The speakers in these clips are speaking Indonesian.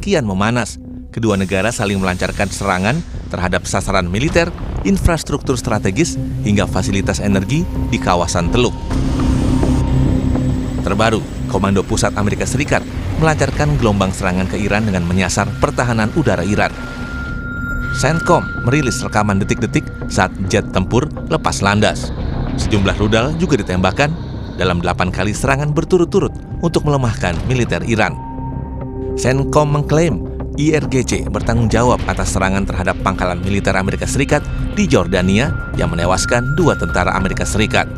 kian memanas. Kedua negara saling melancarkan serangan terhadap sasaran militer, infrastruktur strategis, hingga fasilitas energi di kawasan Teluk. Terbaru, Komando Pusat Amerika Serikat melancarkan gelombang serangan ke Iran dengan menyasar pertahanan udara Iran. CENTCOM merilis rekaman detik-detik saat jet tempur lepas landas. Sejumlah rudal juga ditembakkan dalam 8 kali serangan berturut-turut untuk melemahkan militer Iran. CENTCOM mengklaim IRGC bertanggung jawab atas serangan terhadap pangkalan militer Amerika Serikat di Jordania yang menewaskan 2 tentara Amerika Serikat.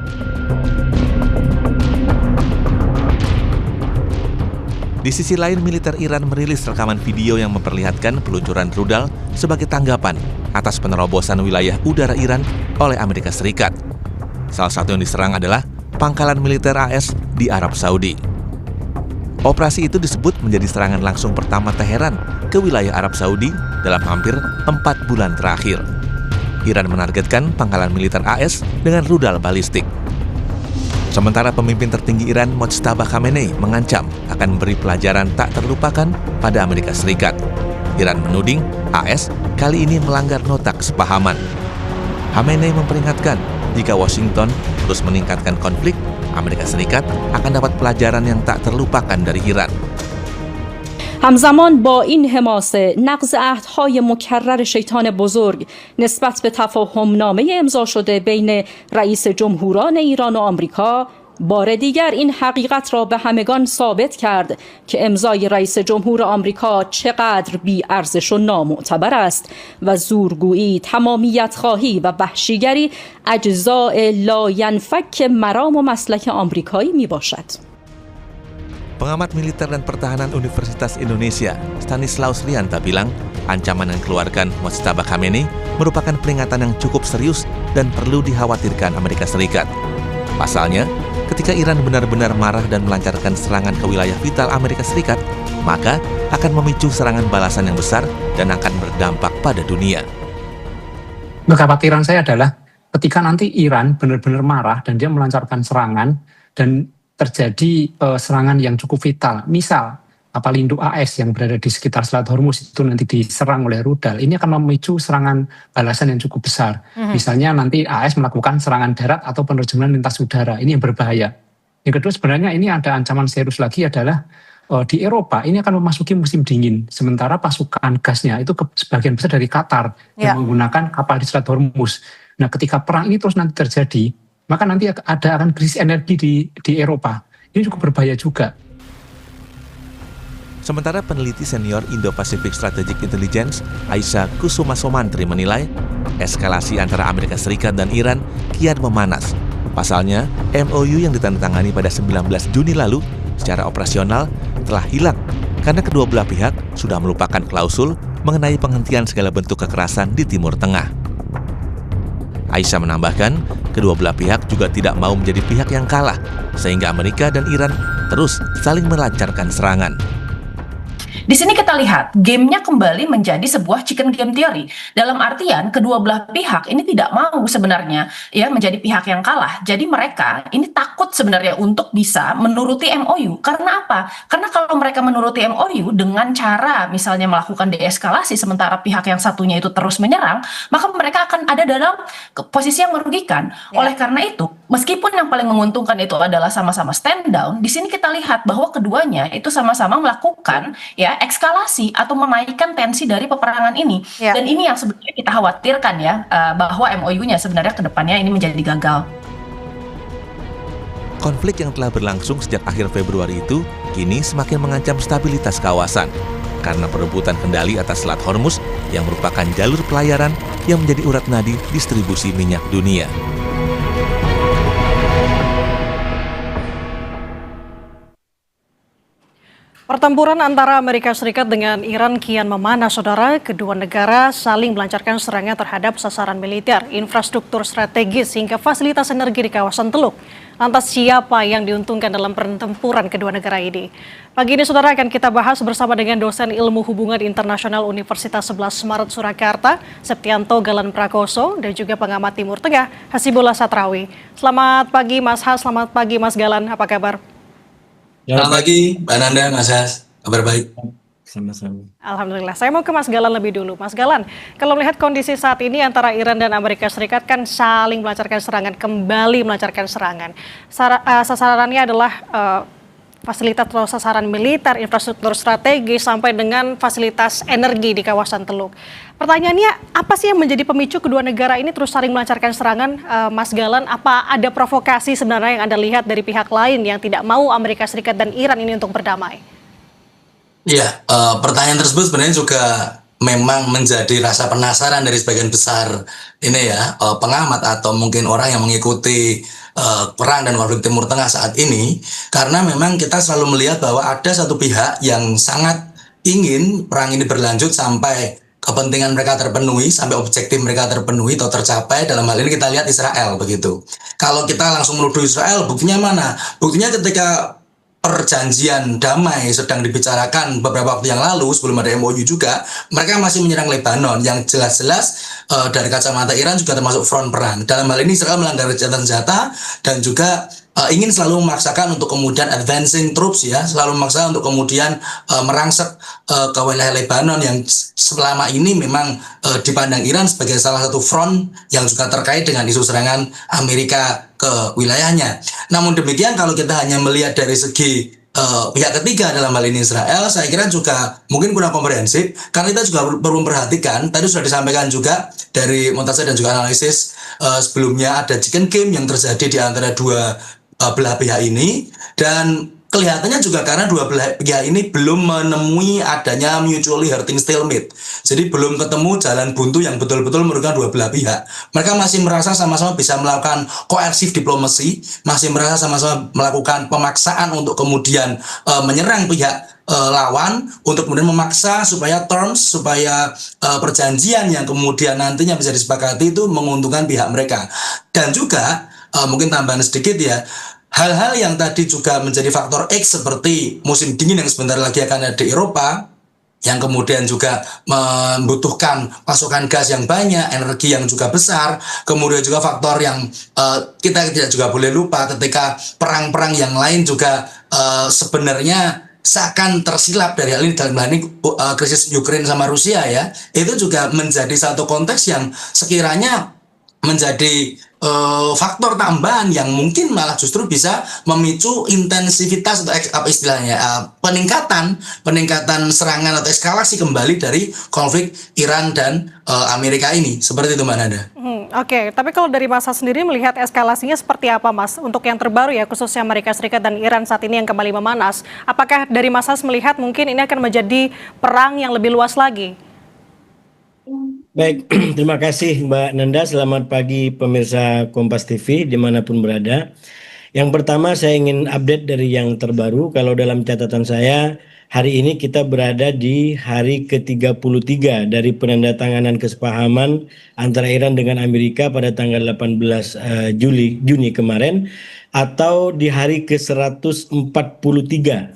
Di sisi lain, militer Iran merilis rekaman video yang memperlihatkan peluncuran rudal sebagai tanggapan atas penerobosan wilayah udara Iran oleh Amerika Serikat. Salah satu yang diserang adalah pangkalan militer AS di Arab Saudi. Operasi itu disebut menjadi serangan langsung pertama Teheran ke wilayah Arab Saudi dalam hampir 4 bulan terakhir. Iran menargetkan pangkalan militer AS dengan rudal balistik. Sementara pemimpin tertinggi Iran, Mojtaba Khamenei, mengancam akan memberi pelajaran tak terlupakan pada Amerika Serikat. Iran menuding AS kali ini melanggar nota kesepahaman. Khamenei memperingatkan jika Washington terus meningkatkan konflik, Amerika Serikat akan dapat pelajaran yang tak terlupakan dari Iran. همزمان با این حماسه نقض عهدهای مکرر شیطان بزرگ نسبت به تفاهمنامه امضا شده بین رئیس جمهوران ایران و آمریکا بار دیگر این حقیقت را به همگان ثابت کرد که امضای رئیس جمهور آمریکا چقدر بی ارزش و نامعتبر است و زورگویی، تمامیت خواهی و وحشیگری اجزاء لاینفک مرام و مسلک آمریکایی می باشد. Pengamat militer dan pertahanan Universitas Indonesia, Stanislaus Rianta, bilang ancaman yang dikeluarkan Mojtaba Khamenei merupakan peringatan yang cukup serius dan perlu dikhawatirkan Amerika Serikat. Pasalnya, ketika Iran benar-benar marah dan melancarkan serangan ke wilayah vital Amerika Serikat, maka akan memicu serangan balasan yang besar dan akan berdampak pada dunia. Kekhawatiran saya adalah ketika nanti Iran benar-benar marah dan dia melancarkan serangan dan terjadi serangan yang cukup vital. Misal, kapal induk AS yang berada di sekitar Selat Hormuz itu nanti diserang oleh rudal. Ini akan memicu serangan balasan yang cukup besar. Misalnya nanti AS melakukan serangan darat atau penerjemahan lintas udara. Ini yang berbahaya. Yang kedua, sebenarnya ini ada ancaman serius lagi adalah di Eropa ini akan memasuki musim dingin. Sementara pasukan gasnya itu sebagian besar dari Qatar yang menggunakan kapal di Selat Hormuz. Nah, ketika perang ini terus nanti terjadi, maka nanti akan krisis energi di Eropa. Ini cukup berbahaya juga. Sementara peneliti senior Indo-Pacific Strategic Intelligence, Aisyah Kusumasomantri, menilai eskalasi antara Amerika Serikat dan Iran kian memanas. Pasalnya, MOU yang ditandatangani pada 19 Juni lalu secara operasional telah hilang karena kedua belah pihak sudah melupakan klausul mengenai penghentian segala bentuk kekerasan di Timur Tengah. Aisyah menambahkan, kedua belah pihak juga tidak mau menjadi pihak yang kalah, sehingga Amerika dan Iran terus saling melancarkan serangan. Di sini kita lihat gamenya kembali menjadi sebuah chicken game theory. Dalam artian kedua belah pihak ini tidak mau sebenarnya ya menjadi pihak yang kalah. Jadi mereka ini takut sebenarnya untuk bisa menuruti MOU. Karena apa? Karena kalau mereka menuruti MOU dengan cara misalnya melakukan deeskalasi sementara pihak yang satunya itu terus menyerang, maka mereka akan ada dalam posisi yang merugikan. Oleh karena itu, meskipun yang paling menguntungkan itu adalah sama-sama stand down, di sini kita lihat bahwa keduanya itu sama-sama melakukan ya eskalasi atau menaikkan tensi dari peperangan ini. Dan ini yang sebenarnya kita khawatirkan ya, bahwa MOU-nya sebenarnya ke depannya ini menjadi gagal. Konflik yang telah berlangsung sejak akhir Februari itu kini semakin mengancam stabilitas kawasan karena perebutan kendali atas Selat Hormuz yang merupakan jalur pelayaran yang menjadi urat nadi distribusi minyak dunia. Pertempuran antara Amerika Serikat dengan Iran kian memanas, saudara. Kedua negara saling melancarkan serangan terhadap sasaran militer, infrastruktur strategis, hingga fasilitas energi di kawasan Teluk. Lantas siapa yang diuntungkan dalam pertempuran kedua negara ini? Pagi ini, saudara, akan kita bahas bersama dengan dosen Ilmu Hubungan Internasional Universitas 11 Maret Surakarta, Septianto Galan Prakoso, dan juga pengamat Timur Tengah, Hasibullah Satrawi. Selamat pagi, Mas Has. Selamat pagi, Mas Galan. Apa kabar? Selamat pagi, Mbak Nanda, Mas Has. Kabar baik. sama-sama. Alhamdulillah. Saya mau ke Mas Galan lebih dulu. Mas Galan, kalau melihat kondisi saat ini antara Iran dan Amerika Serikat kan saling melancarkan serangan, kembali melancarkan serangan. Sasarannya adalah fasilitas atau sasaran militer, infrastruktur strategis, sampai dengan fasilitas energi di kawasan Teluk. Pertanyaannya, apa sih yang menjadi pemicu kedua negara ini terus saling melancarkan serangan, Mas Galan? Apa ada provokasi sebenarnya yang Anda lihat dari pihak lain yang tidak mau Amerika Serikat dan Iran ini untuk berdamai? Iya, pertanyaan tersebut sebenarnya juga memang menjadi rasa penasaran dari sebagian besar ini ya, pengamat atau mungkin orang yang mengikuti perang dan konflik Timur Tengah saat ini, karena memang kita selalu melihat bahwa ada satu pihak yang sangat ingin perang ini berlanjut sampai kepentingan mereka terpenuhi, sampai objektif mereka terpenuhi atau tercapai. Dalam hal ini kita lihat Israel begitu. Kalau kita langsung menuduh Israel, buktinya mana? Buktinya ketika perjanjian damai sedang dibicarakan beberapa waktu yang lalu sebelum ada MOU juga, mereka masih menyerang Lebanon yang jelas-jelas dari kacamata Iran juga termasuk front perang. Dalam hal ini Israel melanggar gencatan senjata dan juga ingin selalu memaksakan untuk kemudian advancing troops ya, selalu memaksa untuk kemudian merangsek ke wilayah Lebanon yang selama ini memang dipandang Iran sebagai salah satu front yang juga terkait dengan isu serangan Amerika ke wilayahnya. Namun demikian kalau kita hanya melihat dari segi pihak ketiga dalam hal ini Israel, saya kira juga mungkin kurang komprehensif, karena kita juga perlu memperhatikan, tadi sudah disampaikan juga dari Montasir dan juga analisis sebelumnya, ada chicken game yang terjadi di antara dua belah pihak ini, dan kelihatannya juga karena dua belah pihak ini belum menemui adanya mutually hurting stalemate. Jadi belum ketemu jalan buntu yang betul-betul merugikan dua belah pihak. Mereka masih merasa sama-sama bisa melakukan coercive diplomasi, masih merasa sama-sama melakukan pemaksaan untuk kemudian menyerang pihak lawan, untuk kemudian memaksa supaya terms, supaya perjanjian yang kemudian nantinya bisa disepakati itu menguntungkan pihak mereka. Dan juga mungkin tambahan sedikit ya, hal-hal yang tadi juga menjadi faktor X seperti musim dingin yang sebentar lagi akan ada di Eropa, yang kemudian juga membutuhkan pasokan gas yang banyak, energi yang juga besar, kemudian juga faktor yang kita tidak juga boleh lupa ketika perang-perang yang lain juga sebenarnya seakan tersilap dari hal ini, dalam hal ini krisis Ukraina sama Rusia ya, itu juga menjadi satu konteks yang sekiranya menjadi faktor tambahan yang mungkin malah justru bisa memicu intensivitas atau apa istilahnya peningkatan serangan atau eskalasi kembali dari konflik Iran dan Amerika ini. Seperti itu Mbak Nanda. Oke, tapi kalau dari Mas Has sendiri melihat eskalasinya seperti apa Mas? Untuk yang terbaru ya, khususnya Amerika Serikat dan Iran saat ini yang kembali memanas, apakah dari Mas Has melihat mungkin ini akan menjadi perang yang lebih luas lagi? Baik, terima kasih Mbak Nanda. Selamat pagi pemirsa Kompas TV dimanapun berada. Yang pertama saya ingin update dari yang terbaru. Kalau dalam catatan saya, hari ini kita berada di hari ke-33 dari penandatanganan kesepahaman antara Iran dengan Amerika pada tanggal 18 Juni kemarin, atau di hari ke-143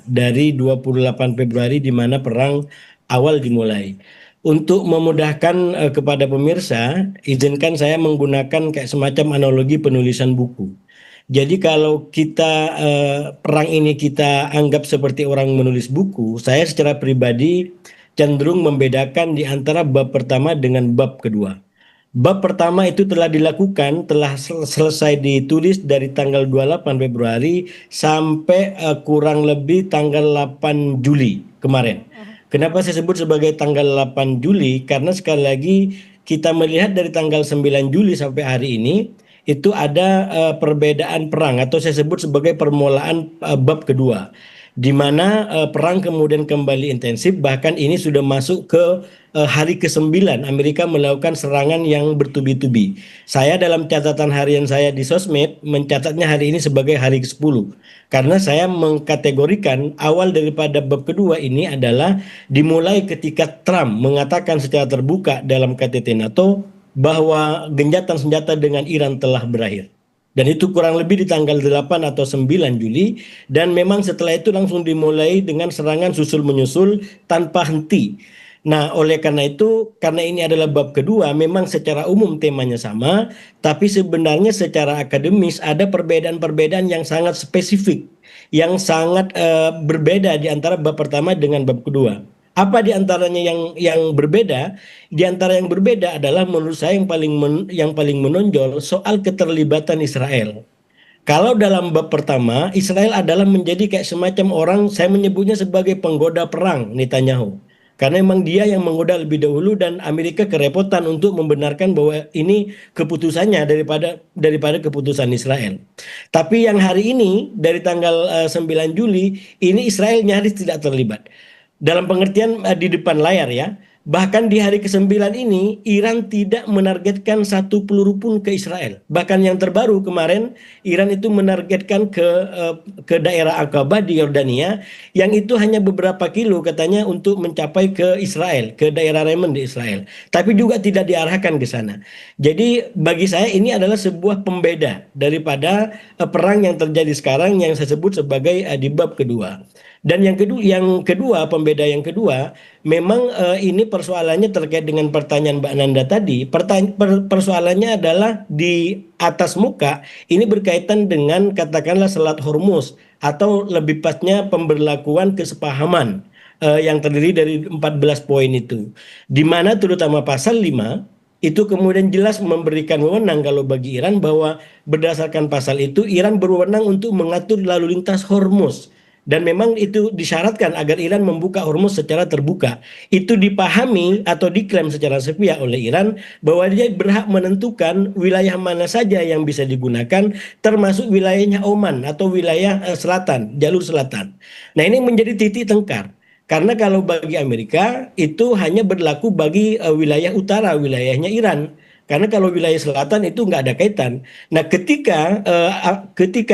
dari 28 Februari di mana perang awal dimulai. Untuk memudahkan kepada pemirsa, izinkan saya menggunakan kayak semacam analogi penulisan buku. Jadi kalau kita perang ini kita anggap seperti orang menulis buku, saya secara pribadi cenderung membedakan di antara bab pertama dengan bab kedua. Bab pertama itu telah dilakukan, telah selesai ditulis dari tanggal 28 Februari sampai kurang lebih tanggal 8 Juli kemarin. Kenapa saya sebut sebagai tanggal 8 Juli? Karena sekali lagi kita melihat dari tanggal 9 Juli sampai hari ini, itu ada perbedaan perang atau saya sebut sebagai permulaan bab kedua. Di mana perang kemudian kembali intensif, bahkan ini sudah masuk ke hari ke-9 Amerika melakukan serangan yang bertubi-tubi. Saya dalam catatan harian saya di sosmed mencatatnya hari ini sebagai hari ke-10. Karena saya mengkategorikan awal daripada bab kedua ini adalah dimulai ketika Trump mengatakan secara terbuka dalam KTT NATO bahwa gencatan senjata dengan Iran telah berakhir. Dan itu kurang lebih di tanggal 8 atau 9 Juli. Dan memang setelah itu langsung dimulai dengan serangan susul-menyusul tanpa henti. Nah, oleh karena itu, karena ini adalah bab kedua, memang secara umum temanya sama, tapi sebenarnya secara akademis ada perbedaan-perbedaan yang sangat spesifik, yang sangat berbeda di antara bab pertama dengan bab kedua. Apa di antaranya yang berbeda? Di antara yang berbeda adalah menurut saya yang paling menonjol soal keterlibatan Israel. Kalau dalam bab pertama, Israel adalah menjadi kayak semacam orang, saya menyebutnya sebagai penggoda perang Netanyahu. Karena memang dia yang menggoda lebih dahulu dan Amerika kerepotan untuk membenarkan bahwa ini keputusannya daripada keputusan Israel. Tapi yang hari ini dari tanggal 9 Juli ini Israel nyaris tidak terlibat. Dalam pengertian di depan layar ya. Bahkan di hari ke-9 ini Iran tidak menargetkan satu peluru pun ke Israel. Bahkan yang terbaru kemarin Iran itu menargetkan ke daerah Aqabah di Yordania yang itu hanya beberapa kilo katanya untuk mencapai ke Israel, ke daerah Yemen di Israel. Tapi juga tidak diarahkan ke sana. Jadi bagi saya ini adalah sebuah pembeda daripada perang yang terjadi sekarang yang saya sebut sebagai di bab kedua. Dan yang kedua, pembeda yang kedua, memang ini persoalannya terkait dengan pertanyaan Mbak Nanda tadi. Persoalannya adalah di atas muka, ini berkaitan dengan katakanlah Selat Hormuz, atau lebih pasnya pemberlakuan kesepahaman yang terdiri dari 14 poin itu. Di mana terutama pasal 5, itu kemudian jelas memberikan wewenang kalau bagi Iran bahwa berdasarkan pasal itu, Iran berwenang untuk mengatur lalu lintas Hormuz. Dan memang itu disyaratkan agar Iran membuka Hormuz secara terbuka. Itu dipahami atau diklaim secara sepihak oleh Iran bahwa dia berhak menentukan wilayah mana saja yang bisa digunakan, termasuk wilayahnya Oman atau wilayah selatan, jalur selatan. Nah ini menjadi titik tengkar. Karena kalau bagi Amerika itu hanya berlaku bagi wilayah utara, wilayahnya Iran. Karena kalau wilayah selatan itu nggak ada kaitan. Nah, ketika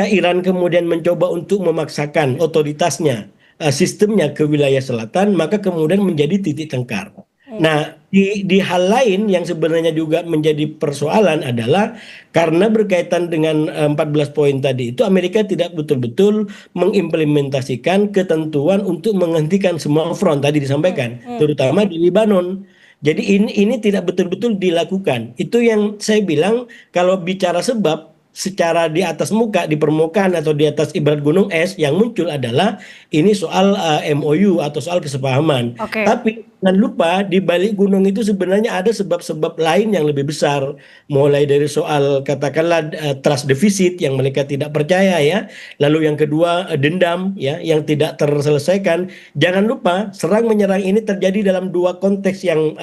Iran kemudian mencoba untuk memaksakan otoritasnya, sistemnya ke wilayah selatan, maka kemudian menjadi titik tengkar. Nah, di hal lain yang sebenarnya juga menjadi persoalan adalah karena berkaitan dengan 14 poin tadi itu Amerika tidak betul-betul mengimplementasikan ketentuan untuk menghentikan semua front tadi disampaikan, terutama di Lebanon. Jadi ini tidak betul-betul dilakukan. Itu yang saya bilang kalau bicara sebab secara di atas muka, di permukaan atau di atas ibarat gunung es yang muncul adalah ini soal MOU atau soal kesepahaman. Oke. Tapi jangan lupa di balik gunung itu sebenarnya ada sebab-sebab lain yang lebih besar. Mulai dari soal katakanlah trust deficit yang mereka tidak percaya ya. Lalu yang kedua dendam ya yang tidak terselesaikan. Jangan lupa serang menyerang ini terjadi dalam dua konteks yang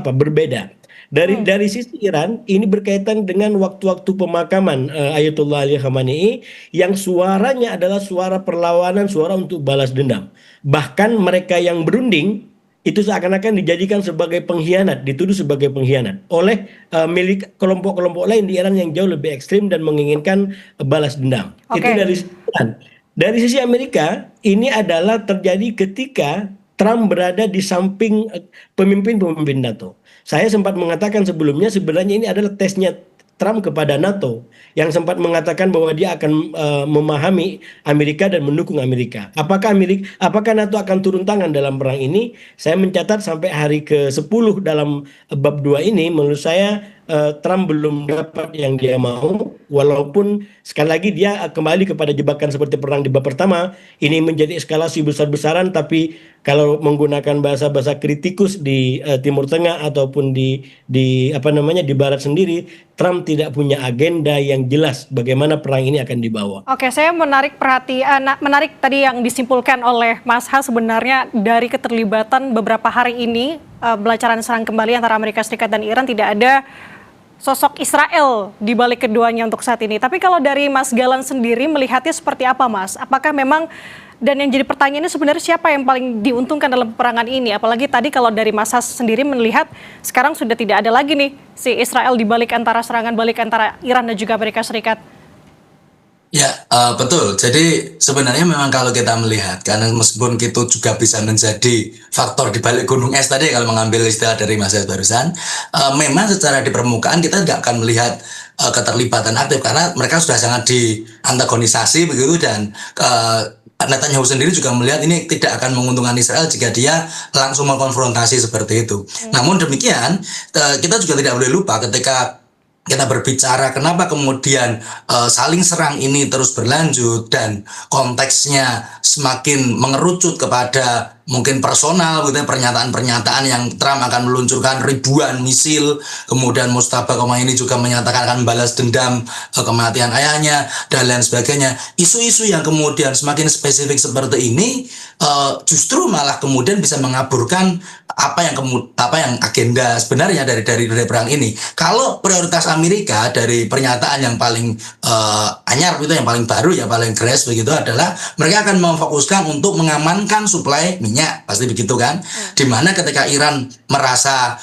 berbeda. Dari sisi Iran ini berkaitan dengan waktu-waktu pemakaman Ayatollah Ali Khamenei yang suaranya adalah suara perlawanan, suara untuk balas dendam. Bahkan mereka yang berunding itu seakan-akan dijadikan sebagai pengkhianat, dituduh sebagai pengkhianat oleh milik kelompok-kelompok lain di Iran yang jauh lebih ekstrim dan menginginkan balas dendam. Itu dari sisi Iran. Dari sisi Amerika ini adalah terjadi ketika Trump berada di samping pemimpin-pemimpin NATO. Saya sempat mengatakan sebelumnya sebenarnya ini adalah tesnya Trump kepada NATO yang sempat mengatakan bahwa dia akan memahami Amerika dan mendukung Amerika. Apakah NATO akan turun tangan dalam perang ini? Saya mencatat sampai hari ke-10 dalam bab 2 ini menurut saya Trump belum dapat yang dia mau, walaupun sekali lagi dia kembali kepada jebakan seperti perang di bab pertama. Ini menjadi eskalasi besar-besaran, tapi kalau menggunakan bahasa-bahasa kritikus di Timur Tengah ataupun di Barat sendiri, Trump tidak punya agenda yang jelas bagaimana perang ini akan dibawa. Oke, saya menarik tadi yang disimpulkan oleh Mas Has sebenarnya dari keterlibatan beberapa hari ini belancaran serang kembali antara Amerika Serikat dan Iran tidak ada sosok Israel di balik keduanya untuk saat ini. Tapi kalau dari Mas Galan sendiri melihatnya seperti apa, Mas? Apakah memang, dan yang jadi pertanyaannya sebenarnya siapa yang paling diuntungkan dalam peperangan ini? Apalagi tadi kalau dari Mas Has sendiri melihat sekarang sudah tidak ada lagi nih si Israel di balik antara serangan balik antara Iran dan juga Amerika Serikat. Ya, betul. Jadi sebenarnya memang kalau kita melihat, karena meskipun itu juga bisa menjadi faktor di balik gunung es tadi, kalau mengambil istilah dari Mas Yas barusan, memang secara di permukaan kita tidak akan melihat keterlibatan aktif, karena mereka sudah sangat diantagonisasi begitu, dan Netanyahu sendiri juga melihat ini tidak akan menguntungkan Israel jika dia langsung mengkonfrontasi seperti itu. Namun demikian, kita juga tidak boleh lupa ketika kita berbicara kenapa kemudian saling serang ini terus berlanjut dan konteksnya semakin mengerucut kepada mungkin personal gitu ya, pernyataan-pernyataan yang Trump akan meluncurkan ribuan misil, kemudian Mustafa Khomeini juga menyatakan akan balas dendam kematian ayahnya dan lain sebagainya. Isu-isu yang kemudian semakin spesifik seperti ini justru malah kemudian bisa mengaburkan apa yang agenda sebenarnya dari perang ini. Kalau prioritas Amerika dari pernyataan yang paling anyar itu, yang paling baru, yang paling keras begitu adalah mereka akan memfokuskan untuk mengamankan suplai minyak, pasti begitu kan? Dimana ketika Iran merasa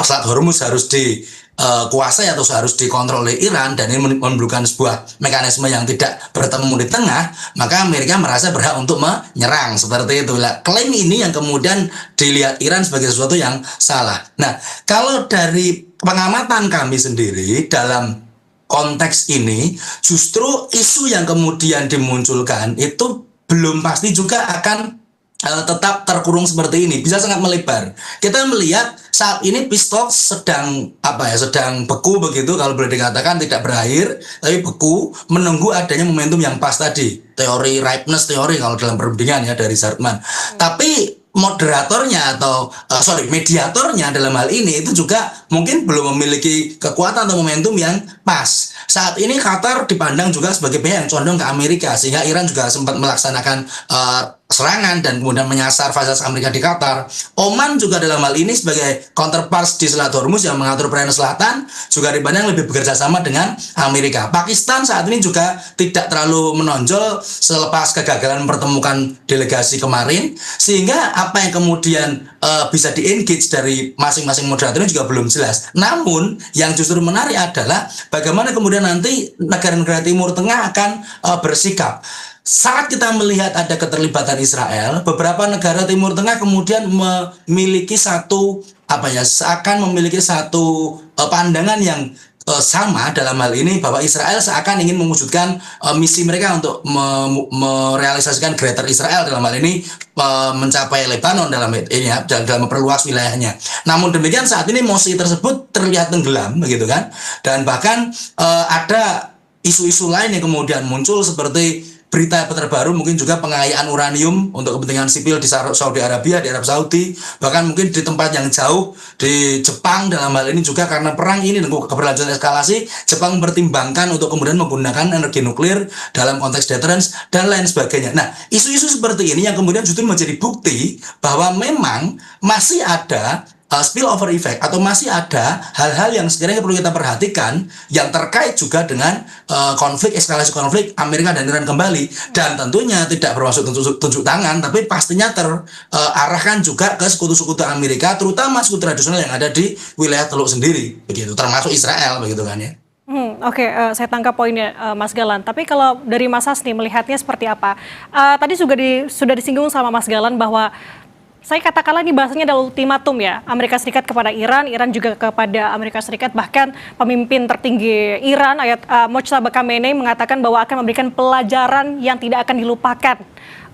Selat Hormuz harus dikuasai atau harus dikontrol oleh Iran dan ini memerlukan sebuah mekanisme yang tidak bertemu di tengah, maka Amerika merasa berhak untuk menyerang seperti itu. Klaim ini yang kemudian dilihat Iran sebagai sesuatu yang salah. Nah, kalau dari pengamatan kami sendiri dalam konteks ini, justru isu yang kemudian dimunculkan itu belum pasti juga akan tetap terkurung seperti ini, bisa sangat melebar. Kita melihat saat ini peace talk sedang beku begitu, kalau boleh dikatakan tidak berakhir, tapi beku menunggu adanya momentum yang pas tadi, teori ripeness teori kalau dalam perbandingan ya dari Zartman. Tapi moderatornya atau mediatornya dalam hal ini itu juga mungkin belum memiliki kekuatan atau momentum yang pas. Saat ini Qatar dipandang juga sebagai pihak yang condong ke Amerika, sehingga Iran juga sempat melaksanakan serangan dan kemudian menyasar fasilitas Amerika di Qatar. Oman juga dalam hal ini sebagai counterpart di Selat Hormuz yang mengatur perairan selatan juga dipandang lebih bekerja sama dengan Amerika. Pakistan saat ini juga tidak terlalu menonjol selepas kegagalan mempertemukan delegasi kemarin, sehingga apa yang kemudian bisa di-engage dari masing-masing moderator ini juga belum jelas. Namun yang justru menarik adalah bagaimana kemudian nanti negara-negara Timur Tengah akan bersikap. Saat kita melihat ada keterlibatan Israel, beberapa negara Timur Tengah kemudian memiliki seakan memiliki satu pandangan yang sama dalam hal ini, bahwa Israel seakan ingin mewujudkan misi mereka untuk merealisasikan Greater Israel, dalam hal ini mencapai Lebanon dalam memperluas wilayahnya. Namun demikian saat ini mosi tersebut terlihat tenggelam begitu kan, dan bahkan ada isu-isu lain yang kemudian muncul seperti berita terbaru mungkin juga pengayaan uranium untuk kepentingan sipil di Saudi Arabia, di Arab Saudi, bahkan mungkin di tempat yang jauh di Jepang dalam hal ini juga karena perang ini dan keberlanjutan eskalasi, Jepang mempertimbangkan untuk kemudian menggunakan energi nuklir dalam konteks deterrence dan lain sebagainya. Nah, isu-isu seperti ini yang kemudian justru menjadi bukti bahwa memang masih ada spillover effect atau masih ada hal-hal yang sekiranya perlu kita perhatikan yang terkait juga dengan eskalasi konflik Amerika dan Iran kembali, dan tentunya tidak bermaksud tunjuk tangan, tapi pastinya terarahkan juga ke sekutu-sekutu Amerika, terutama sekutu tradisional yang ada di wilayah Teluk sendiri begitu, termasuk Israel begitu kan ya. Oke, saya tangkap poinnya Mas Galan. Tapi kalau dari Mas Hasni melihatnya seperti apa? Tadi sudah disinggung sama Mas Galan bahwa saya katakanlah ini bahasanya adalah ultimatum ya, Amerika Serikat kepada Iran, Iran juga kepada Amerika Serikat, bahkan pemimpin tertinggi Iran, Mojtaba Khamenei mengatakan bahwa akan memberikan pelajaran yang tidak akan dilupakan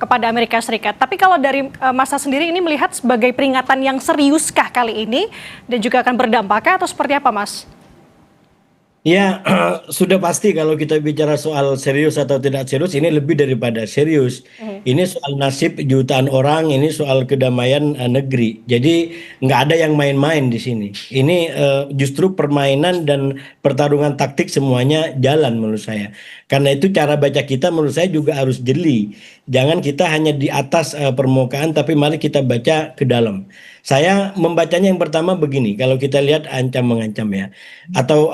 kepada Amerika Serikat. Tapi kalau dari Mas sendiri ini melihat sebagai peringatan yang seriuskah kali ini dan juga akan berdampak atau seperti apa, Mas? Ya, sudah pasti kalau kita bicara soal serius atau tidak serius, ini lebih daripada serius. Ini soal nasib jutaan orang, ini soal kedamaian negeri. Jadi nggak ada yang main-main di sini. Ini justru permainan dan pertarungan taktik semuanya jalan menurut saya. Karena itu cara baca kita menurut saya juga harus jeli. Jangan kita hanya di atas permukaan, tapi mari kita baca ke dalam. Saya membacanya yang pertama begini, kalau kita lihat ancam-mengancam ya, atau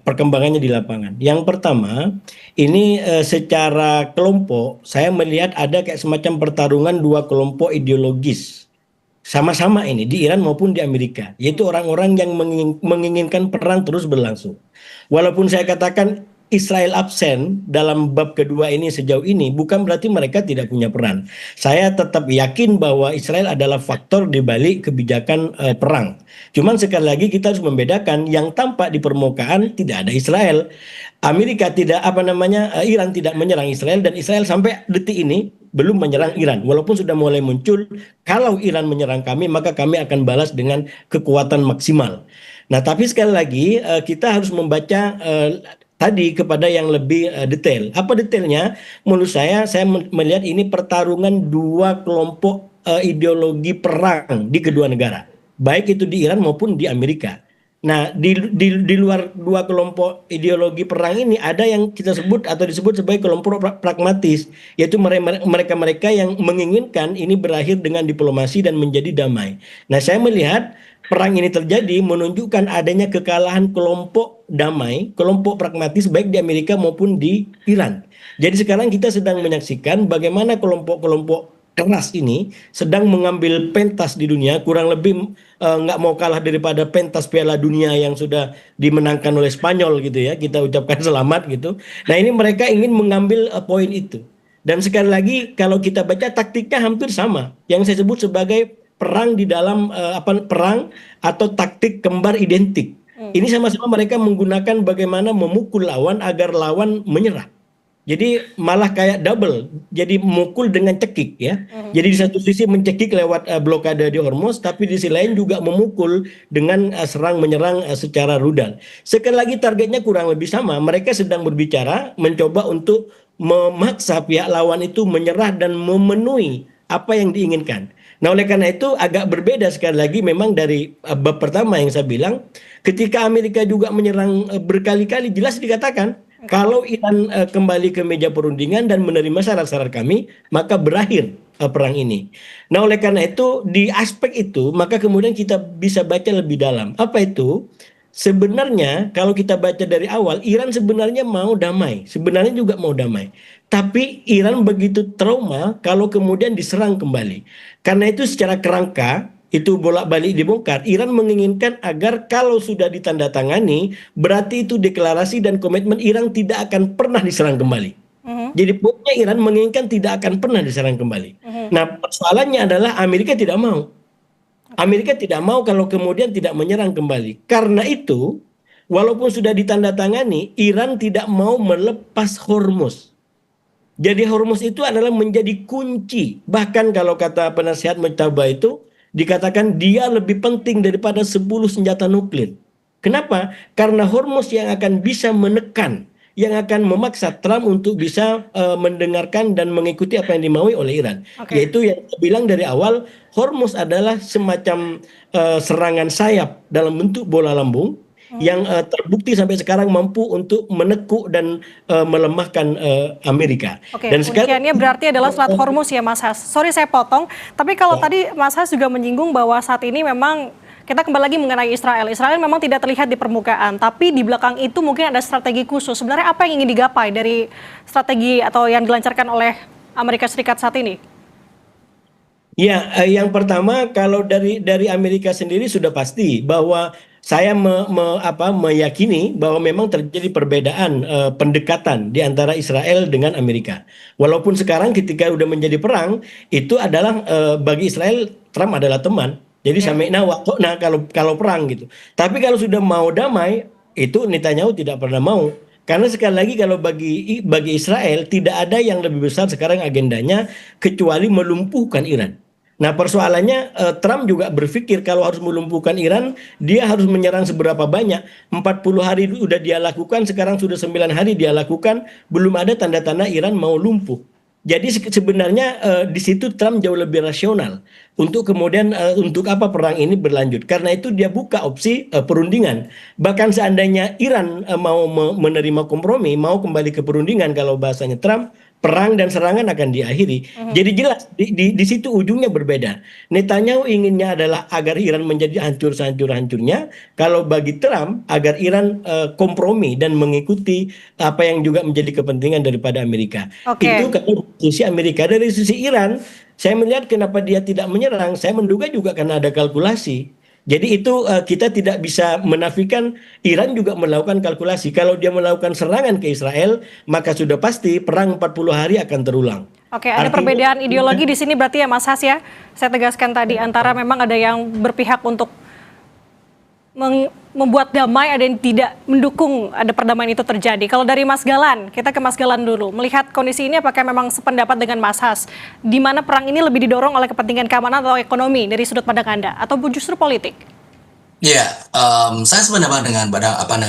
perkembangannya di lapangan. Yang pertama, ini secara kelompok, saya melihat ada kayak semacam pertarungan dua kelompok ideologis. Sama-sama ini, di Iran maupun di Amerika. Yaitu orang-orang yang menginginkan perang terus berlangsung. Walaupun saya katakan Israel absen dalam bab kedua ini sejauh ini, bukan berarti mereka tidak punya peran. Saya tetap yakin bahwa Israel adalah faktor di balik kebijakan perang. Cuman sekali lagi kita harus membedakan yang tampak di permukaan tidak ada Israel. Amerika tidak Iran tidak menyerang Israel, dan Israel sampai detik ini belum menyerang Iran. Walaupun sudah mulai muncul, kalau Iran menyerang kami maka kami akan balas dengan kekuatan maksimal. Nah, tapi sekali lagi kita harus membaca tadi kepada yang lebih detail. Apa detailnya? Menurut saya melihat ini pertarungan dua kelompok ideologi perang di kedua negara, baik itu di Iran maupun di Amerika. Nah, di luar dua kelompok ideologi perang ini ada yang kita sebut atau disebut sebagai kelompok pragmatis, yaitu mereka-mereka yang menginginkan ini berakhir dengan diplomasi dan menjadi damai. Nah, saya melihat perang ini terjadi menunjukkan adanya kekalahan kelompok damai, kelompok pragmatis baik di Amerika maupun di Iran. Jadi sekarang kita sedang menyaksikan bagaimana kelompok-kelompok keras ini sedang mengambil pentas di dunia, kurang lebih nggak mau kalah daripada pentas Piala Dunia yang sudah dimenangkan oleh Spanyol gitu ya, kita ucapkan selamat gitu. Nah, ini mereka ingin mengambil poin itu. Dan sekali lagi kalau kita baca taktiknya hampir sama, yang saya sebut sebagai perang di dalam perang atau taktik kembar identik. Ini sama-sama mereka menggunakan bagaimana memukul lawan agar lawan menyerah. Jadi malah kayak double, jadi mukul dengan cekik ya. Jadi di satu sisi mencekik lewat blokade di Hormuz, tapi di sisi lain juga memukul dengan serang menyerang secara rudal. Sekali lagi targetnya kurang lebih sama. Mereka sedang berbicara, mencoba untuk memaksa pihak lawan itu menyerah dan memenuhi apa yang diinginkan. Nah, oleh karena itu agak berbeda sekali lagi memang dari bab pertama yang saya bilang, ketika Amerika juga menyerang berkali-kali, jelas dikatakan kalau Iran kembali ke meja perundingan dan menerima syarat-syarat kami, maka berakhir perang ini. Nah, oleh karena itu di aspek itu maka kemudian kita bisa baca lebih dalam. Apa itu? Sebenarnya kalau kita baca dari awal, Iran sebenarnya mau damai, sebenarnya juga mau damai. Tapi Iran begitu trauma kalau kemudian diserang kembali. Karena itu secara kerangka itu bolak-balik dibongkar. Iran menginginkan agar kalau sudah ditandatangani, berarti itu deklarasi dan komitmen Iran tidak akan pernah diserang kembali. Jadi poinnya Iran menginginkan tidak akan pernah diserang kembali. Nah, persoalannya adalah Amerika tidak mau. Amerika tidak mau kalau kemudian tidak menyerang kembali. Karena itu, walaupun sudah ditandatangani, Iran tidak mau melepas Hormuz. Jadi Hormuz itu adalah menjadi kunci. Bahkan kalau kata penasihat Mujtaba itu, dikatakan dia lebih penting daripada 10 senjata nuklir. Kenapa? Karena Hormuz yang akan bisa menekan, yang akan memaksa Trump untuk bisa mendengarkan dan mengikuti apa yang dimaui oleh Iran. Yaitu yang saya bilang dari awal, Hormuz adalah semacam serangan sayap dalam bentuk bola lambung yang terbukti sampai sekarang mampu untuk menekuk dan melemahkan Amerika. Dan kunciannya berarti adalah Selat Hormuz ya Mas Has. Sorry saya potong, tapi kalau tadi Mas Has juga menyinggung bahwa saat ini memang kita kembali lagi mengenai Israel. Israel memang tidak terlihat di permukaan, tapi di belakang itu mungkin ada strategi khusus. Sebenarnya apa yang ingin digapai dari strategi atau yang dilancarkan oleh Amerika Serikat saat ini? Ya, yang pertama kalau dari Amerika sendiri sudah pasti bahwa saya meyakini bahwa memang terjadi perbedaan pendekatan di antara Israel dengan Amerika. Walaupun sekarang ketika udah menjadi perang, itu adalah bagi Israel Trump adalah teman. Jadi sami'na wa ata'na kalau perang gitu. Tapi kalau sudah mau damai, itu Netanyahu tidak pernah mau. Karena sekali lagi kalau bagi Israel tidak ada yang lebih besar sekarang agendanya kecuali melumpuhkan Iran. Nah, persoalannya Trump juga berpikir kalau harus melumpuhkan Iran, dia harus menyerang seberapa banyak. 40 hari sudah dia lakukan, sekarang sudah 9 hari dia lakukan, belum ada tanda-tanda Iran mau lumpuh. Jadi sebenarnya di situ Trump jauh lebih rasional untuk kemudian untuk apa perang ini berlanjut. Karena itu dia buka opsi perundingan. Bahkan seandainya Iran mau menerima kompromi, mau kembali ke perundingan kalau bahasanya Trump, perang dan serangan akan diakhiri. Jadi jelas di situ ujungnya berbeda. Netanyahu inginnya adalah agar Iran menjadi hancur sehancur-hancurnya. Kalau bagi Trump agar Iran kompromi dan mengikuti apa yang juga menjadi kepentingan daripada Amerika. Itu kalau sisi Amerika. Dari sisi Iran, saya melihat kenapa dia tidak menyerang. Saya menduga juga karena ada kalkulasi. Jadi itu kita tidak bisa menafikan Iran juga melakukan kalkulasi. Kalau dia melakukan serangan ke Israel, maka sudah pasti perang 40 hari akan terulang. Ada perbedaan ideologi di sini berarti ya Mas Has ya. Saya tegaskan tadi antara memang ada yang berpihak untuk membuat damai, ada yang tidak mendukung ada perdamaian itu terjadi. Kalau dari Mas Galan, kita ke Mas Galan dulu. Melihat kondisi ini apakah memang sependapat dengan Mas Has? Di mana perang ini lebih didorong oleh kepentingan keamanan atau ekonomi dari sudut pandang Anda? Atau justru politik? Ya, saya sependapat dengan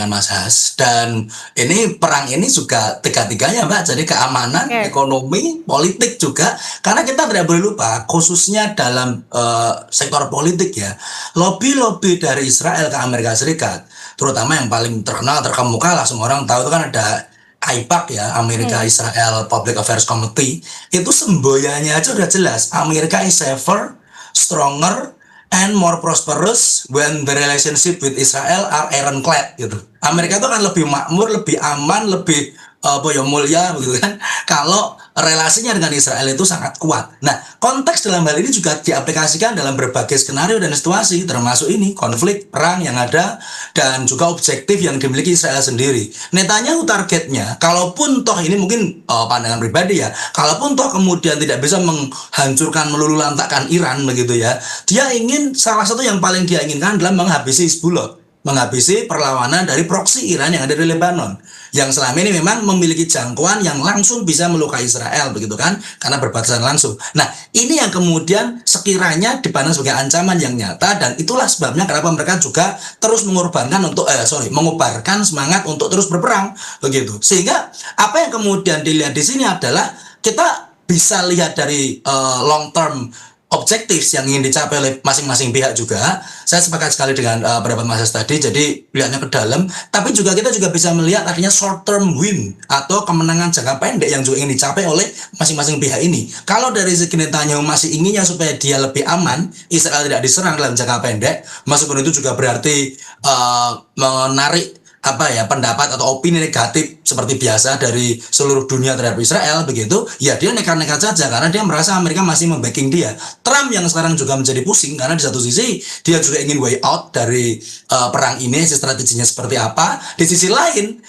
Mas Has, dan ini perang ini juga tiga-tiganya, Mbak. Jadi keamanan, Oke. ekonomi, politik juga. Karena kita tidak boleh lupa, khususnya dalam sektor politik ya, lobby-lobby dari Israel ke Amerika Serikat, terutama yang paling terkenal, terkemuka lah, semua orang tahu itu kan ada AIPAC ya, Amerika Israel Public Affairs Committee. Itu semboyannya aja udah jelas, Amerika is safer, stronger, and more prosperous when the relationship with Israel are ironclad gitu. Amerika itu akan lebih makmur, lebih aman, lebih mulia begitu kan. Kalau relasinya dengan Israel itu sangat kuat. Nah, konteks dalam hal ini juga diaplikasikan dalam berbagai skenario dan situasi, termasuk ini konflik perang yang ada dan juga objektif yang dimiliki Israel sendiri. Netanyahu targetnya, kalaupun toh ini mungkin pandangan pribadi ya, kalaupun toh kemudian tidak bisa menghancurkan meluluhlantakkan Iran begitu ya, dia ingin salah satu yang paling dia inginkan adalah menghabisi Hizbullah, menghabisi perlawanan dari proksi Iran yang ada di Lebanon, yang selama ini memang memiliki jangkauan yang langsung bisa melukai Israel begitu kan, karena berbatasan langsung. Nah, ini yang kemudian sekiranya dipandang sebagai ancaman yang nyata, dan itulah sebabnya kenapa mereka juga terus mengorbankan untuk mengubarkan semangat untuk terus berperang begitu. Sehingga apa yang kemudian dilihat di sini adalah kita bisa lihat dari long term objektif yang ingin dicapai oleh masing-masing pihak juga. Saya sepakat sekali dengan pendapat Mas Has tadi, jadi lihatnya ke dalam, tapi juga kita juga bisa melihat adanya short term win atau kemenangan jangka pendek yang juga ingin dicapai oleh masing-masing pihak ini. Kalau dari segi Netanyahu masih inginnya supaya dia lebih aman, Israel tidak diserang dalam jangka pendek, meskipun itu juga berarti menarik pendapat atau opini negatif seperti biasa dari seluruh dunia terhadap Israel begitu, ya dia nekat-nekat saja karena dia merasa Amerika masih membacking dia. Trump yang sekarang juga menjadi pusing karena di satu sisi dia juga ingin way out dari perang ini, strateginya seperti apa. Di sisi lain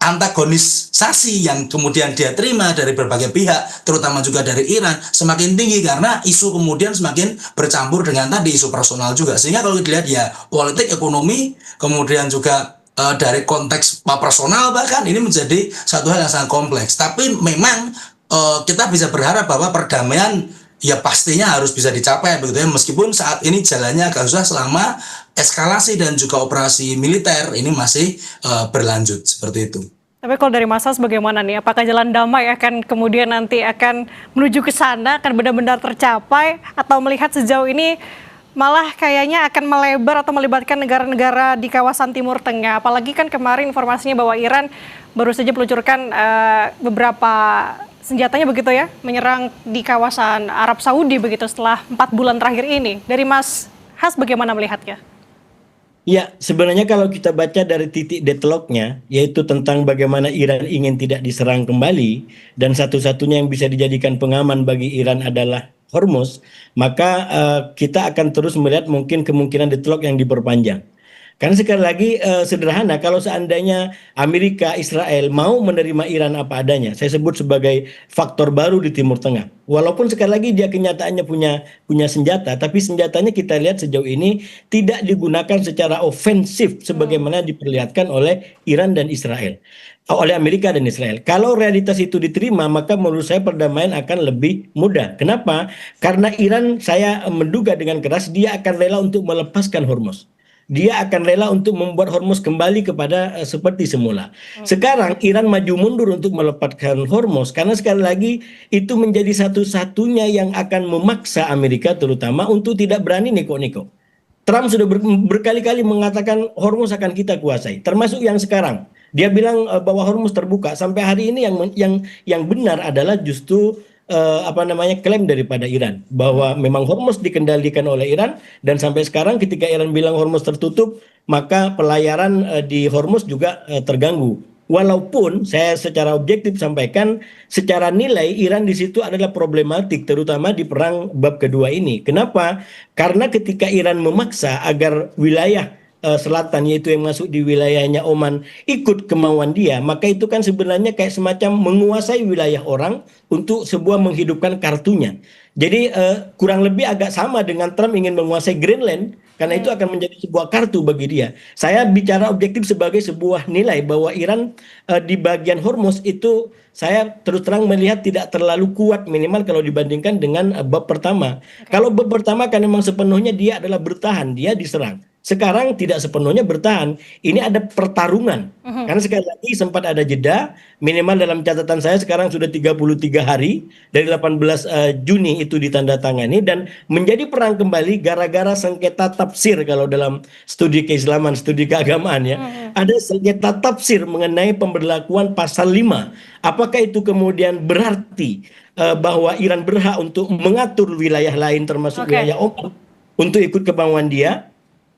antagonisasi yang kemudian dia terima dari berbagai pihak, terutama juga dari Iran, semakin tinggi karena isu kemudian semakin bercampur dengan tadi isu personal juga. Sehingga kalau dilihat ya politik, ekonomi, kemudian juga dari konteks personal bahkan ini menjadi satu hal yang sangat kompleks. Tapi memang kita bisa berharap bahwa perdamaian ya pastinya harus bisa dicapai begitu ya, meskipun saat ini jalannya agak susah selama eskalasi dan juga operasi militer ini masih berlanjut seperti itu. Tapi kalau dari Mas Has bagaimana nih? Apakah jalan damai akan kemudian nanti akan menuju ke sana, akan benar-benar tercapai, atau melihat sejauh ini malah kayaknya akan melebar atau melibatkan negara-negara di kawasan Timur Tengah? Apalagi kan kemarin informasinya bahwa Iran baru saja meluncurkan beberapa senjatanya begitu ya, menyerang di kawasan Arab Saudi begitu setelah 4 bulan terakhir ini. Dari Mas Has bagaimana melihatnya? Ya, sebenarnya kalau kita baca dari titik deadlocknya, yaitu tentang bagaimana Iran ingin tidak diserang kembali, dan satu-satunya yang bisa dijadikan pengaman bagi Iran adalah Hormuz, maka kita akan terus melihat mungkin kemungkinan deadlock yang diperpanjang. Karena sekali lagi sederhana, kalau seandainya Amerika, Israel mau menerima Iran apa adanya, saya sebut sebagai faktor baru di Timur Tengah. Walaupun sekali lagi dia kenyataannya punya senjata, tapi senjatanya kita lihat sejauh ini tidak digunakan secara ofensif sebagaimana diperlihatkan oleh Iran dan Israel, oleh Amerika dan Israel. Kalau realitas itu diterima, maka menurut saya perdamaian akan lebih mudah. Kenapa? Karena Iran, saya menduga dengan keras dia akan rela untuk melepaskan Hormuz. Dia akan rela untuk membuat Hormuz kembali kepada seperti semula. Sekarang Iran maju mundur untuk melepaskan Hormuz karena sekali lagi itu menjadi satu-satunya yang akan memaksa Amerika terutama untuk tidak berani neko-neko. Trump sudah berkali-kali mengatakan Hormuz akan kita kuasai, termasuk yang sekarang. Dia bilang bahwa Hormuz terbuka. Sampai hari ini yang benar adalah justru klaim daripada Iran bahwa memang Hormuz dikendalikan oleh Iran, dan sampai sekarang ketika Iran bilang Hormuz tertutup, maka pelayaran di Hormuz juga terganggu. Walaupun saya secara objektif sampaikan, secara nilai Iran di situ adalah problematik, terutama di perang bab kedua ini. Kenapa? Karena ketika Iran memaksa agar wilayah selatan, yaitu yang masuk di wilayahnya Oman, ikut kemauan dia, maka itu kan sebenarnya kayak semacam menguasai wilayah orang untuk sebuah menghidupkan kartunya. Jadi kurang lebih agak sama dengan Trump ingin menguasai Greenland, karena itu akan menjadi sebuah kartu bagi dia. Saya bicara objektif sebagai sebuah nilai bahwa Iran di bagian Hormuz itu saya terus terang melihat tidak terlalu kuat, minimal kalau dibandingkan dengan bab pertama. Kalau bab pertama kan memang sepenuhnya dia adalah bertahan, dia diserang. sekarang tidak sepenuhnya bertahan. Ini ada pertarungan. Karena sekali lagi sempat ada jeda, minimal dalam catatan saya sekarang sudah 33 hari dari 18 Juni itu ditandatangani dan menjadi perang kembali gara-gara sengketa tafsir kalau dalam studi keislaman, studi keagamaan ya. Ada sengketa tafsir mengenai pemberlakuan pasal 5. Apakah itu kemudian berarti bahwa Iran berhak untuk mengatur wilayah lain termasuk wilayah Oman untuk ikut kemauan dia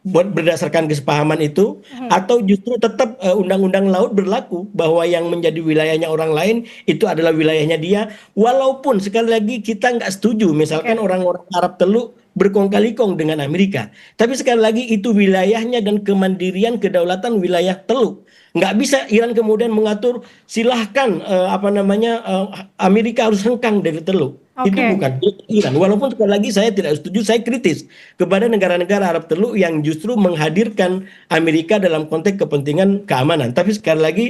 berdasarkan kesepahaman itu, atau justru tetap undang-undang laut berlaku bahwa yang menjadi wilayahnya orang lain itu adalah wilayahnya dia, walaupun sekali lagi kita nggak setuju misalkan orang-orang Arab Teluk berkong kali kong dengan Amerika, tapi sekali lagi itu wilayahnya dan kemandirian kedaulatan wilayah Teluk. Nggak bisa Iran kemudian mengatur silahkan Amerika harus hengkang dari Teluk. Itu bukan Iran. Walaupun sekali lagi saya tidak setuju, saya kritis kepada negara-negara Arab Teluk yang justru menghadirkan Amerika dalam konteks kepentingan keamanan. Tapi sekali lagi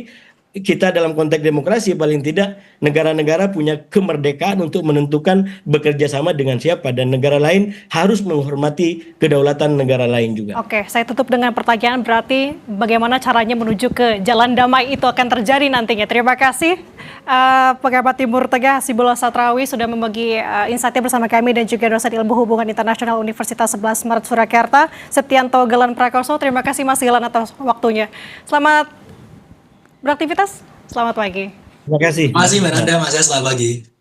kita dalam konteks demokrasi paling tidak negara-negara punya kemerdekaan untuk menentukan bekerja sama dengan siapa dan negara lain harus menghormati kedaulatan negara lain juga. Oke, saya tutup dengan pertanyaan, berarti bagaimana caranya menuju ke jalan damai itu akan terjadi nantinya. Terima kasih Pengamat Timur Tengah Hasibullah Satrawi sudah membagi insight-nya bersama kami dan juga dosen ilmu hubungan internasional Universitas 11 Maret Surakarta, Septianto Galan Prakoso. Terima kasih Mas Gilan atas waktunya. Selamat beraktivitas, selamat pagi. Terima kasih. Masih Mbak Nanda, Mas, selamat pagi.